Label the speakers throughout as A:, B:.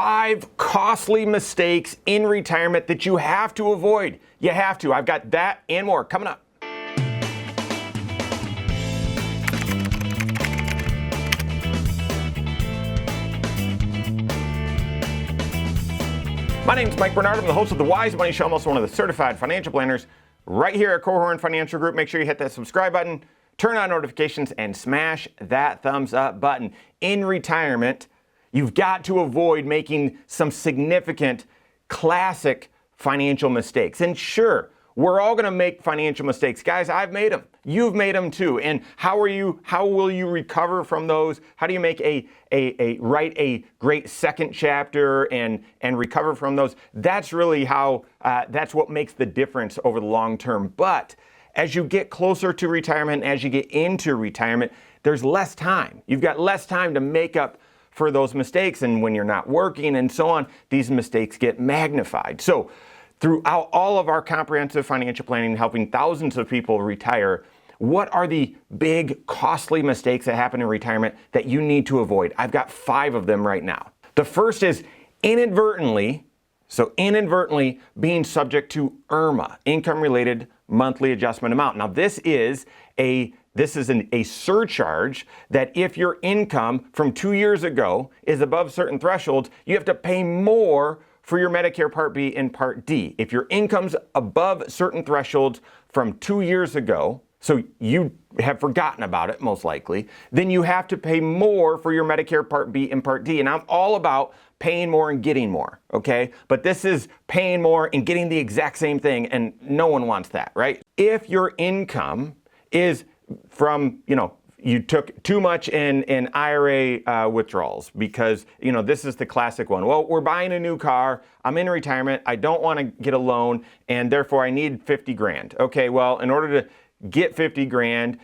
A: 5 costly mistakes in retirement that you have to avoid. You have to. I've got that and more coming up. My name is Mike Bernard. I'm the host of the Wise Money Show. I'm also one of the certified financial planners right here at Korhorn Financial Group. Make sure you hit that subscribe button, turn on notifications, and smash that thumbs up button. In retirement, you've got to avoid making some significant classic financial mistakes. And sure, we're all going to make financial mistakes. Guys, I've made them. You've made them too. And how will you recover from those? How do you make write a great second chapter and recover from those? That's really how, that's what makes the difference over the long term. But as you get closer to retirement, as you get into retirement, there's less time. You've got less time to make up for those mistakes. And when you're not working and so on, these mistakes get magnified. So throughout all of our comprehensive financial planning, helping thousands of people retire, what are the big costly mistakes that happen in retirement that you need to avoid? I've got 5 of them right now. The first is inadvertently being subject to IRMAA, income-related monthly adjustment amount. Now this is a surcharge that if your income from 2 years ago is above certain thresholds, you have to pay more for your Medicare Part B and Part D. If your income's above certain thresholds from 2 years ago, so you have forgotten about it most likely, then you have to pay more for your Medicare Part B and Part D. And I'm all about paying more and getting more, okay? But this is paying more and getting the exact same thing, and no one wants that, right? If your income is from, you took too much in IRA withdrawals because, this is the classic one. Well, we're buying a new car. I'm in retirement. I don't want to get a loan, and therefore I need 50 grand. Okay, well, in order to get 50 grand,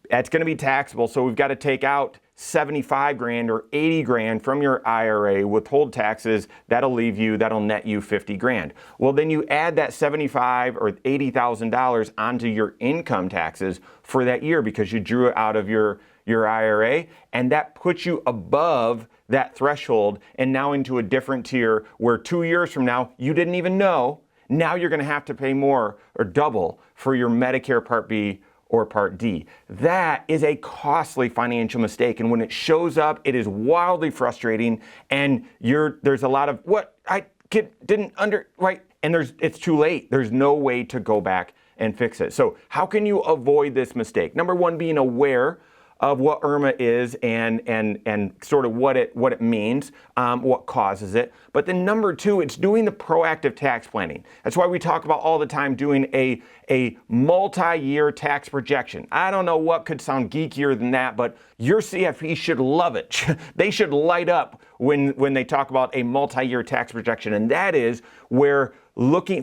A: that's going to be taxable. So we've got to take out 75 grand or 80 grand from your IRA, withhold taxes. That'll net you 50 grand. Well, then you add that $75,000 or $80,000 onto your income taxes for that year because you drew it out of your IRA, and that puts you above that threshold and now into a different tier where 2 years from now, you didn't even know. Now you're going to have to pay more or double for your Medicare Part B or Part D. That is a costly financial mistake. And when it shows up, it is wildly frustrating. And there's a lot of, and it's too late. There's no way to go back and fix it. So how can you avoid this mistake? Number one, being aware of what IRMAA is and sort of what it means, what causes it. But then number 2, it's doing the proactive tax planning. That's why we talk about all the time doing a multi-year tax projection. I don't know what could sound geekier than that, but your CFP should love it. They should light up when they talk about a multi-year tax projection, and that is where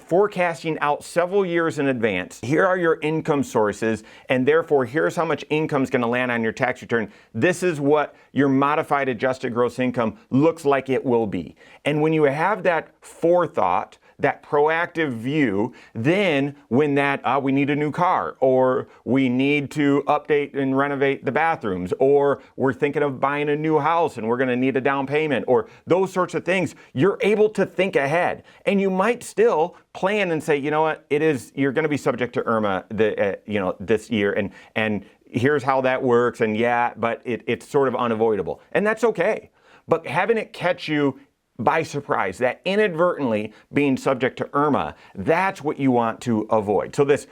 A: forecasting out several years in advance. Here are your income sources, and therefore here's how much income is going to land on your tax return. This is what your modified adjusted gross income looks like it will be. And when you have that forethought, that proactive view, then when we need a new car, or we need to update and renovate the bathrooms, or we're thinking of buying a new house and we're going to need a down payment, or those sorts of things, you're able to think ahead. And you might still plan and say, you're going to be subject to IRMAA this year, and here's how that works, but it's sort of unavoidable. And that's okay. But having it catch you by surprise, that inadvertently being subject to IRMAA, that's what you want to avoid. So this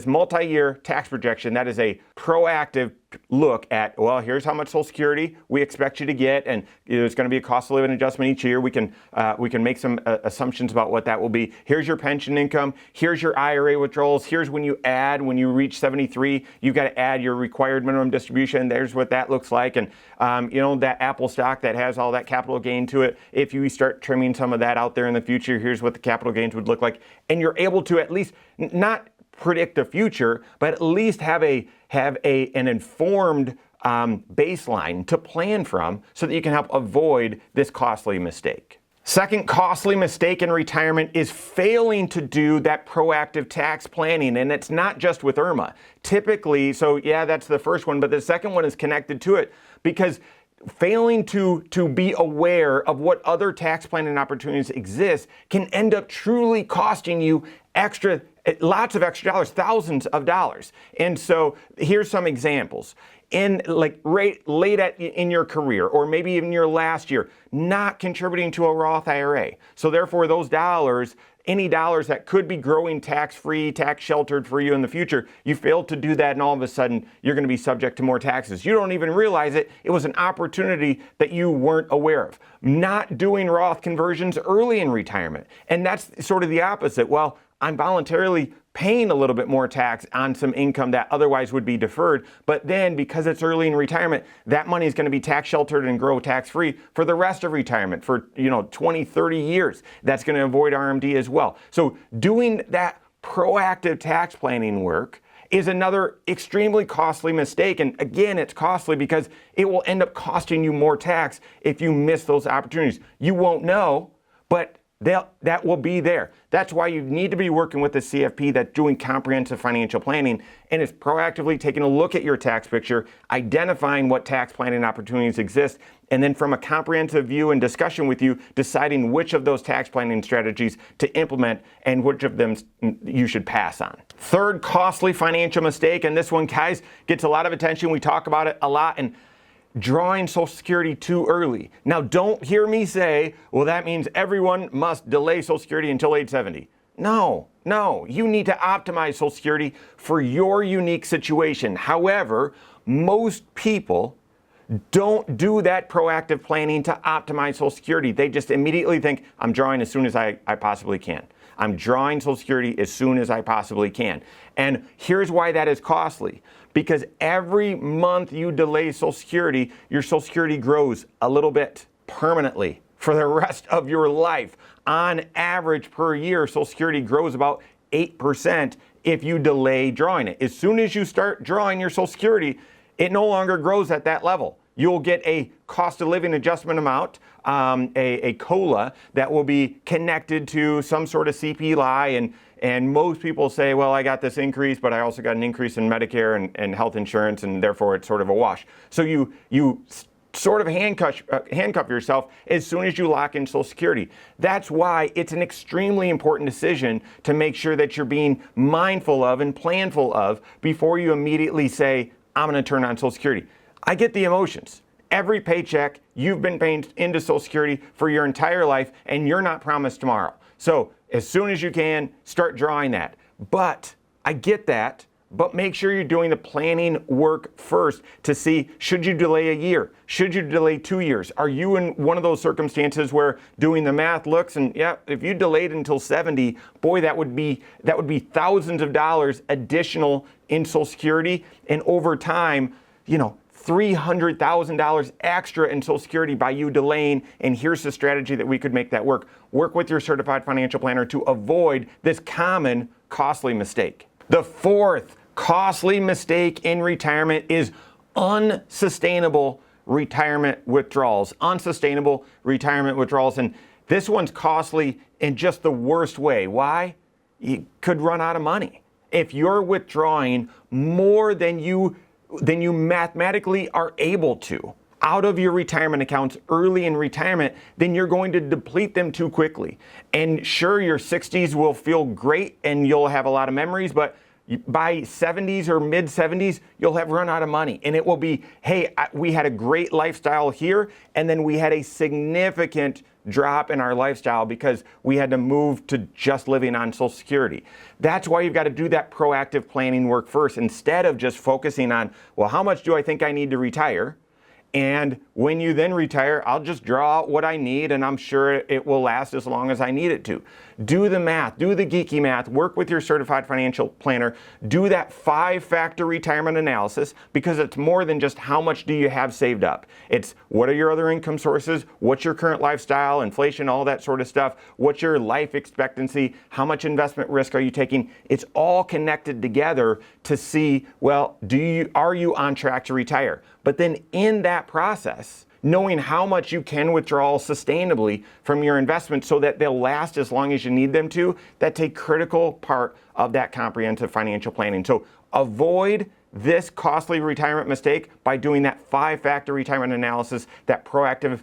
A: multi-year tax projection, that is a proactive look at, here's how much Social Security we expect you to get, and there's going to be a cost of living adjustment each year. We can make some assumptions about what that will be. Here's your pension income. Here's your IRA withdrawals. Here's when you reach 73, you've got to add your required minimum distribution. There's what that looks like, and that Apple stock that has all that capital gain to it. If you start trimming some of that out there in the future, here's what the capital gains would look like, and you're able to at least not predict the future, but at least have an informed baseline to plan from so that you can help avoid this costly mistake. Second costly mistake in retirement is failing to do that proactive tax planning. And it's not just with IRMAA. Typically, that's the first one, but the second one is connected to it because failing to be aware of what other tax planning opportunities exist can end up truly costing you lots of extra dollars, thousands of dollars. And so here's some examples. In late in your career, or maybe even your last year, not contributing to a Roth IRA. So therefore those dollars, any dollars that could be growing tax-free, tax-sheltered for you in the future, you failed to do that, and all of a sudden you're going to be subject to more taxes. You don't even realize it. It was an opportunity that you weren't aware of. Not doing Roth conversions early in retirement. And that's sort of the opposite. Well, I'm voluntarily paying a little bit more tax on some income that otherwise would be deferred, but then because it's early in retirement, that money is going to be tax sheltered and grow tax free for the rest of retirement for 20, 30 years. That's going to avoid RMD as well. So doing that proactive tax planning work is another extremely costly mistake. And again, it's costly because it will end up costing you more tax if you miss those opportunities. You won't know, but that will be there. That's why you need to be working with a CFP that's doing comprehensive financial planning and is proactively taking a look at your tax picture, identifying what tax planning opportunities exist, and then from a comprehensive view and discussion with you, deciding which of those tax planning strategies to implement and which of them you should pass on. Third costly financial mistake, and this one, guys, gets a lot of attention. We talk about it a lot, and drawing Social Security too early. Now, don't hear me say, well, that means everyone must delay Social Security until age 70. No, you need to optimize Social Security for your unique situation. However, most people don't do that proactive planning to optimize Social Security. They just immediately think, I'm drawing as soon as I possibly can. I'm drawing Social Security as soon as I possibly can. And here's why that is costly. Because every month you delay Social Security, your Social Security grows a little bit permanently for the rest of your life. On average per year, Social Security grows about 8% if you delay drawing it. As soon as you start drawing your Social Security, it no longer grows at that level. You'll get a cost of living adjustment amount, a COLA that will be connected to some sort of CPI, and most people say, well, I got this increase, but I also got an increase in Medicare and health insurance, and therefore it's sort of a wash. So you sort of handcuff yourself as soon as you lock in Social Security. That's why it's an extremely important decision to make sure that you're being mindful of and planful of before you immediately say, I'm going to turn on Social Security. I get the emotions. Every paycheck, you've been paying into Social Security for your entire life, and you're not promised tomorrow. So as soon as you can, start drawing that. But I get that, but make sure you're doing the planning work first to see, should you delay a year? Should you delay 2 years? Are you in one of those circumstances where doing the math looks and, yeah, if you delayed until 70, boy, that would be thousands of dollars additional in Social Security, and over time, $300,000 extra in Social Security by you delaying, and here's the strategy that we could make that work. Work with your certified financial planner to avoid this common costly mistake. The fourth costly mistake in retirement is unsustainable retirement withdrawals. Unsustainable retirement withdrawals, and this one's costly in just the worst way. Why? You could run out of money. If you're withdrawing more than you mathematically are able to out of your retirement accounts early in retirement, then you're going to deplete them too quickly. And sure, your 60s will feel great and you'll have a lot of memories, but by 70s or mid 70s, you'll have run out of money. And it will be, hey, we had a great lifestyle here, and then we had a significant drop in our lifestyle because we had to move to just living on Social Security. That's why you've got to do that proactive planning work first, instead of just focusing on, well, how much do I think I need to retire? And when you then retire, I'll just draw out what I need, and I'm sure it will last as long as I need it to. Do the math, do the geeky math, work with your certified financial planner, do that 5-factor retirement analysis, because it's more than just how much do you have saved up. It's what are your other income sources, what's your current lifestyle, inflation, all that sort of stuff, what's your life expectancy, how much investment risk are you taking. It's all connected together to see, well, are you on track to retire? But then in that process, knowing how much you can withdraw sustainably from your investments so that they'll last as long as you need them to, that's a critical part of that comprehensive financial planning. So avoid this costly retirement mistake by doing that 5-factor retirement analysis, that proactive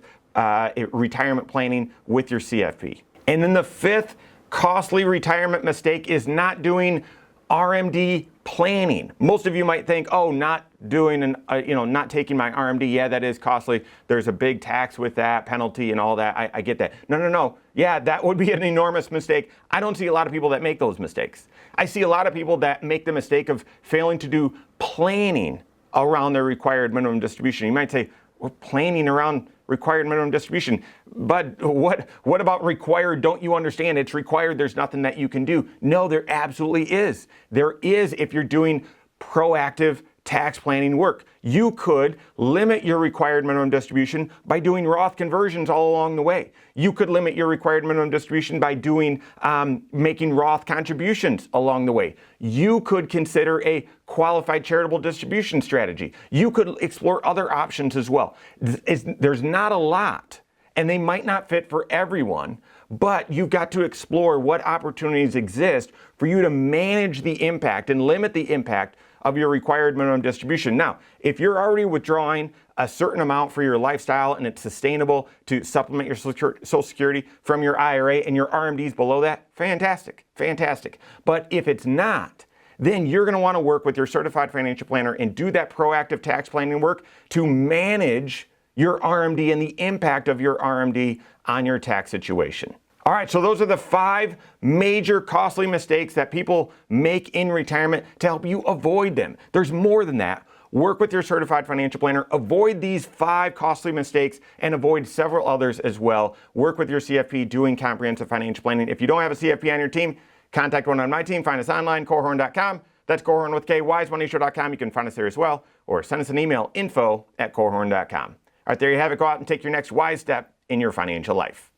A: retirement planning with your CFP. And then the 5th costly retirement mistake is not doing RMD planning. Most of you might think, oh, not doing not taking my RMD. Yeah, that is costly. There's a big tax with that, penalty and all that. I get that. No. Yeah, that would be an enormous mistake. I don't see a lot of people that make those mistakes. I see a lot of people that make the mistake of failing to do planning around their required minimum distribution. You might say, we're planning around required minimum distribution. But what about required? Don't you understand? It's required. There's nothing that you can do. No, there absolutely is. There is if you're doing proactive tax planning work. You could limit your required minimum distribution by doing Roth conversions all along the way. You could limit your required minimum distribution by doing making Roth contributions along the way. You could consider a qualified charitable distribution strategy. You could explore other options as well. There's not a lot, and they might not fit for everyone, but you've got to explore what opportunities exist for you to manage the impact and limit the impact of your required minimum distribution. Now, if you're already withdrawing a certain amount for your lifestyle and it's sustainable to supplement your Social Security from your IRA and your RMDs below that, fantastic. But if it's not, then you're going to want to work with your certified financial planner and do that proactive tax planning work to manage your RMD and the impact of your RMD on your tax situation. All right, so those are the 5 major costly mistakes that people make in retirement to help you avoid them. There's more than that. Work with your certified financial planner. Avoid these 5 costly mistakes and avoid several others as well. Work with your CFP doing comprehensive financial planning. If you don't have a CFP on your team, contact one on my team. Find us online, Korhorn.com. That's Korhorn with K, wisemoneyshow.com. You can find us there as well, or send us an email, info@korhorn.com. All right, there you have it. Go out and take your next wise step in your financial life.